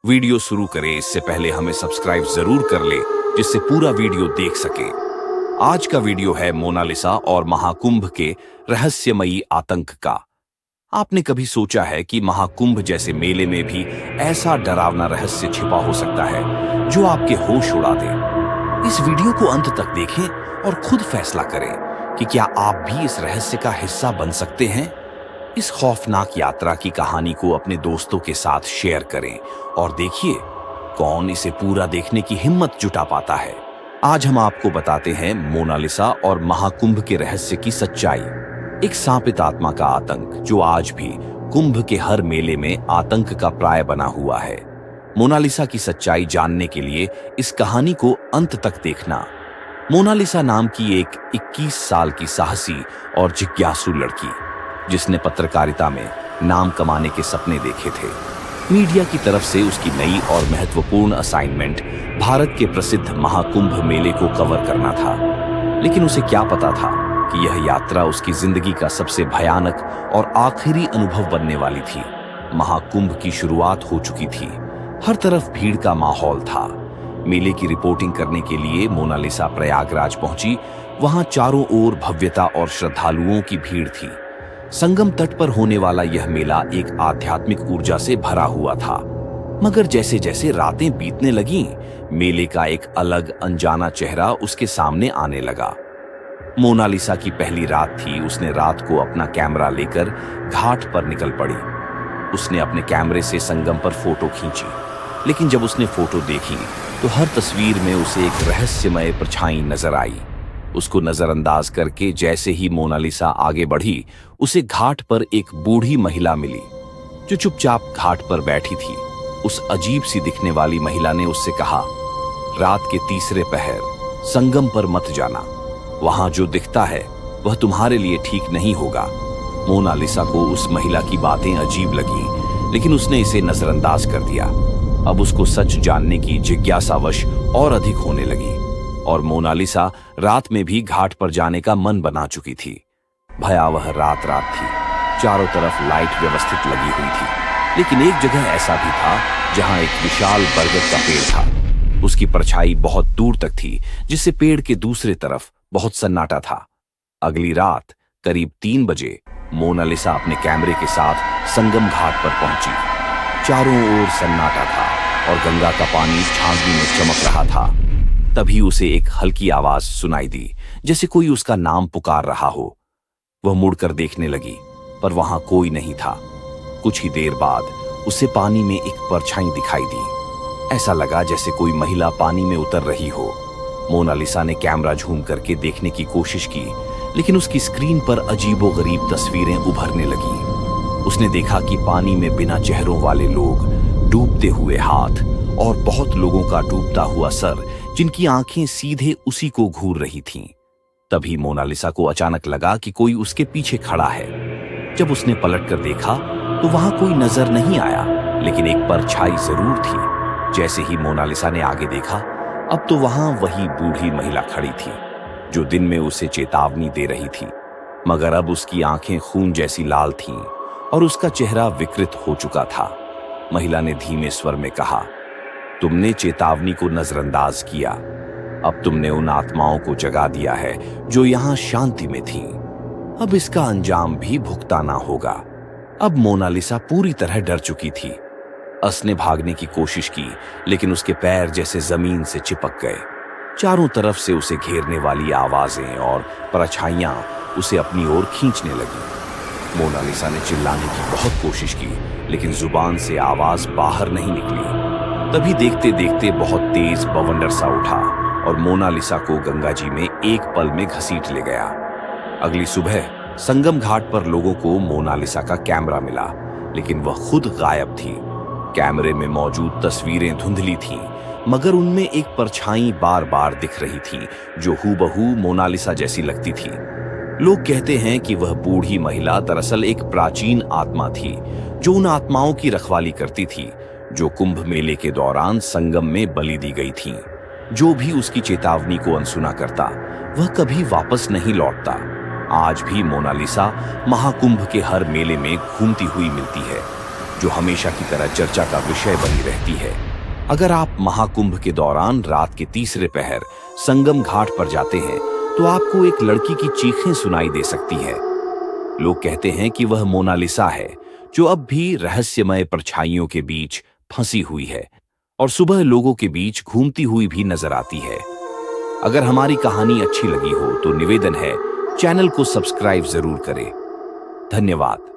Video शुरू करें इससे पहले हमें सब्सक्राइब जरूर कर ले, जिससे पूरा वीडियो देख सके। आज का वीडियो है मोनालिसा और महाकुंभ के रहस्यमयी आतंक का। आपने कभी सोचा है कि महाकुंभ जैसे मेले में भी ऐसा डरावना रहस्य छिपा हो सकता है जो आपके होश उड़ा दे? इस वीडियो को अंत तक देखें और खुद फैसला करें कि क्या आप भी इस रहस्य का हिस्सा बन सकते हैं। इस खौफनाक यात्रा की कहानी को अपने दोस्तों के साथ शेयर करें और देखिए कौन इसे पूरा देखने की हिम्मत जुटा पाता है। आज हम आपको बताते हैं मोनालिसा और महाकुंभ के रहस्य की सच्चाई। एक सांपित आत्मा का आतंक जो आज भी कुंभ के हर मेले में आतंक का प्राय बना हुआ है। मोनालिसा की सच्चाई जानने के लिए इस कहानी को अंत तक देखना। मोनालिसा नाम की एक 21 साल की साहसी और जिज्ञासु लड़की, जिसने पत्रकारिता में नाम कमाने के सपने देखे थे। मीडिया की तरफ से उसकी नई और महत्वपूर्ण असाइनमेंट भारत के प्रसिद्ध महाकुंभ मेले को कवर करना था। लेकिन उसे क्या पता था कि यह यात्रा उसकी जिंदगी का सबसे भयानक और आखिरी अनुभव बनने वाली थी। महाकुंभ की शुरुआत हो चुकी थी। हर तरफ भीड़ का माहौल था। मेले की रिपोर्टिंग करने के लिए मोनालिसा प्रयागराज पहुंची। वहां चारों ओर भव्यता और श्रद्धालुओं की भीड़ थी। संगम तट पर होने वाला यह मेला एक आध्यात्मिक ऊर्जा से भरा हुआ था। मगर जैसे जैसे रातें बीतने लगीं, मेले का एक अलग अनजाना चेहरा उसके सामने आने लगा। मोनालिसा की पहली रात थी। उसने रात को अपना कैमरा लेकर घाट पर निकल पड़ी। उसने अपने कैमरे से संगम पर फोटो खींची, लेकिन जब उसने फोटो देखी तो हर तस्वीर में उसे एक रहस्यमय परछाई नजर आई। उसको नजरअंदाज करके जैसे ही मोनालिसा आगे बढ़ी, उसे घाट पर एक बूढ़ी महिला मिली जो चुपचाप घाट पर बैठी थी। उस अजीब सी दिखने वाली महिला ने उससे कहा, रात के तीसरे पहर संगम पर मत जाना। वहां जो दिखता है वह तुम्हारे लिए ठीक नहीं होगा। मोनालिसा को उस महिला की बातें अजीब लगी, लेकिन उसने इसे नजरअंदाज कर दिया। अब उसको सच जानने की जिज्ञासावश और अधिक होने लगी और मोनालिसा रात में भी घाट पर जाने का मन बना चुकी थी। भयावह रात थी। चारों तरफ लाइट व्यवस्थित लगी हुई थी, लेकिन एक जगह ऐसा भी था जहां एक विशाल बरगद का पेड़ था। उसकी परछाई बहुत दूर तक थी, जिससे पेड़ के दूसरे तरफ बहुत सन्नाटा था। अगली रात करीब 3 बजे मोनालिसा अपने कैमरे के साथ संगम घाट पर पहुंची। चारों ओर सन्नाटा था और गंगा का पानी झांकी में चमक रहा था। तभी उसे एक हल्की आवाज सुनाई दी, जैसे कोई उसका नाम पुकार रहा हो। वह मुड़कर देखने लगी, पर वहां कोई नहीं था। कुछ ही देर बाद उसे पानी में एक परछाई दिखाई दी। ऐसा लगा जैसे कोई महिला पानी में उतर रही हो। मोनालिसा ने कैमरा झूम करके देखने की कोशिश की, लेकिन उसकी स्क्रीन पर अजीबोगरीब तस्वीरें उभरने लगी। उसने देखा कि पानी में बिना चेहरों वाले लोग, डूबते हुए हाथ और बहुत लोगों का डूबता हुआ सर, जिनकी आंखें सीधे उसी को घूर रही थीं। तभी मोनालिसा को अचानक लगा कि कोई उसके पीछे खड़ा है। जब उसने पलटकर देखा तो वहां कोई नजर नहीं आया, लेकिन एक परछाई जरूर थी। जैसे ही मोनालिसा ने आगे देखा, अब तो वहां वही बूढ़ी महिला खड़ी थी जो दिन में उसे चेतावनी दे रही थी। मगर अब उसकी आंखें खून जैसी लाल थीं और उसका चेहरा विकृत हो चुका था। महिला ने धीमे स्वर में कहा, तुमने चेतावनी को नजरअंदाज किया। अब तुमने उन आत्माओं को जगा दिया है जो यहां शांति में थीं। अब इसका अंजाम भी भुगताना होगा। अब मोनालिसा पूरी तरह डर चुकी थी। उसने भागने की कोशिश की, लेकिन उसके पैर जैसे जमीन से चिपक गए। चारों तरफ से उसे घेरने वाली आवाजें और परछाइयां उसे अपनी ओर खींचने लगी। मोनालिसा ने चिल्लाने की बहुत कोशिश की, लेकिन जुबान से आवाज बाहर नहीं निकली। तभी देखते देखते बहुत तेज बवंडर सा उठा और मोनालिसा को गंगा जी में एक पल में घसीट ले गया। अगली सुबह संगम घाट पर लोगों को मोनालिसा का कैमरा मिला, लेकिन वह खुद गायब थी। कैमरे में मौजूद तस्वीरें धुंधली थीं, मगर उनमें एक परछाई बार बार दिख रही थी जो हूबहू मोनालिसा जैसी लगती थी। लोग कहते हैं कि वह बूढ़ी महिला दरअसल एक प्राचीन आत्मा थी जो उन आत्माओं की रखवाली करती थी जो कुंभ मेले के दौरान संगम में बलि दी गई थीं। जो भी उसकी चेतावनी को अनसुना करता, वह कभी वापस नहीं लौटता। आज भी मोनालिसा महाकुंभ के हर मेले में घूमती हुई मिलती है। जो हमेशा की तरह चर्चा का विषय बनी रहती है। अगर आप महाकुंभ के दौरान रात के तीसरे पहर संगम घाट पर जाते हैं तो आपको एक लड़की की चीखें सुनाई दे सकती है। लोग कहते हैं कि वह मोनालिसा है, जो अब भी रहस्यमय परछाइयों के बीच फंसी हुई है और सुबह लोगों के बीच घूमती हुई भी नजर आती है। अगर हमारी कहानी अच्छी लगी हो तो निवेदन है, चैनल को सब्सक्राइब जरूर करें। धन्यवाद।